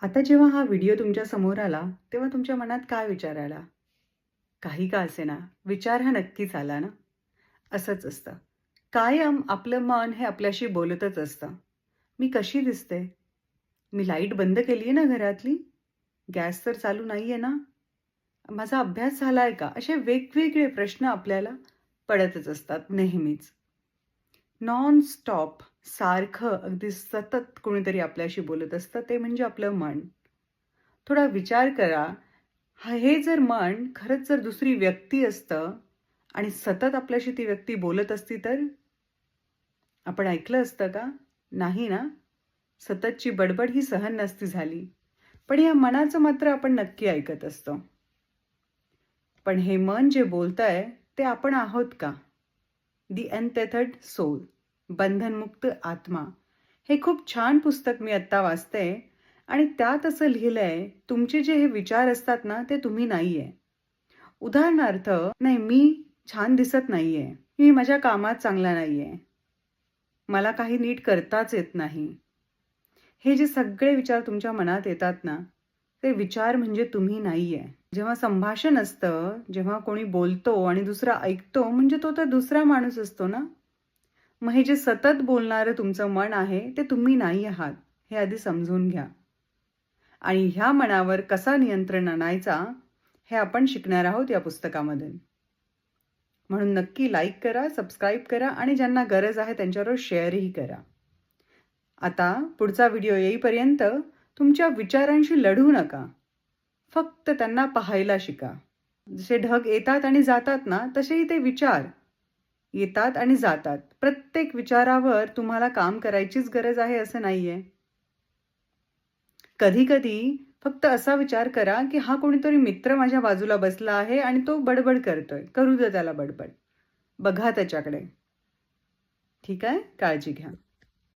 आता जेव्हा हा व्हिडिओ तुमच्या समोर आला, तेव्हा तुमच्या मनात काय विचार आला? काही का असेना, विचार हा नक्कीच आला ना? असंच असतं. कायम आपलं मन हे आपल्याशी बोलतच असतं. मी कशी दिसते? मी लाईट बंद केली आहे ना घरातली? गॅस तर चालू नाहीये ना? माझा अभ्यास झालाय का? असे वेगवेगळे प्रश्न आपल्याला पडतच असतात नेहमीच. नॉन स्टॉप सारखं अगदी सतत कोणीतरी आपल्याशी बोलत असतं, ते म्हणजे आपलं मन. थोडा विचार करा, हे जर मन खरंच जर दुसरी व्यक्ती असतं आणि सतत आपल्याशी ती व्यक्ती बोलत असती तर? आपण ऐकलं असतं का? नाही ना? सततची बडबड ही सहन नसती झाली. पण या मनाचं मात्र आपण नक्की ऐकत असतो. पण हे मन जे बोलतंय ते आपण आहोत का? दी अनटेथर्ड सोल, बंधनमुक्त आत्मा. हे खूप छान पुस्तक मी आत्ता वाचते आणि त्यात असं लिहिलंय, तुमचे जे हे विचार असतात ना, ते तुम्ही नाहीये. उदाहरणार्थ, नाही मी छान दिसत नाहीये, मी माझ्या कामात चांगला नाहीये, मला काही नीट करताच येत नाही. हे जे सगळे विचार तुमच्या मनात येतात ना, ते विचार म्हणजे तुम्ही नाहीये. जेव्हा संभाषण असतं, जेव्हा कोणी बोलतो आणि दुसरा ऐकतो, म्हणजे तो तर दुसरा माणूस असतो ना. मग हे जे सतत बोलणारं तुमचं मन आहे, ते तुम्ही नाही आहात. हे आधी समजून घ्या. आणि ह्या मनावर कसा नियंत्रण आणायचा, हे आपण शिकणार आहोत या पुस्तकामधून. म्हणून नक्की लाईक करा, सबस्क्राईब करा आणि ज्यांना गरज आहे त्यांच्याबरोबर शेअरही करा. आता पुढचा व्हिडिओ येईपर्यंत तुमच्या विचारांशी लढू नका. फक्त त्यांना पाहायला शिका. जसे ढग येतात आणि जातात ना, तसेही ते विचार येतात आणि जातात. प्रत्येक विचारावर तुम्हाला काम करायचीच गरज आहे असं नाहीये. कधी-कधी फक्त असा विचार करा, की हा कोणीतरी मित्र माझ्या बाजूला बसला आहे आणि तो बडबड करतोय. करू दे त्याला बडबड. बघा त्याच्याकडे. ठीक आहे? काळजी घ्या.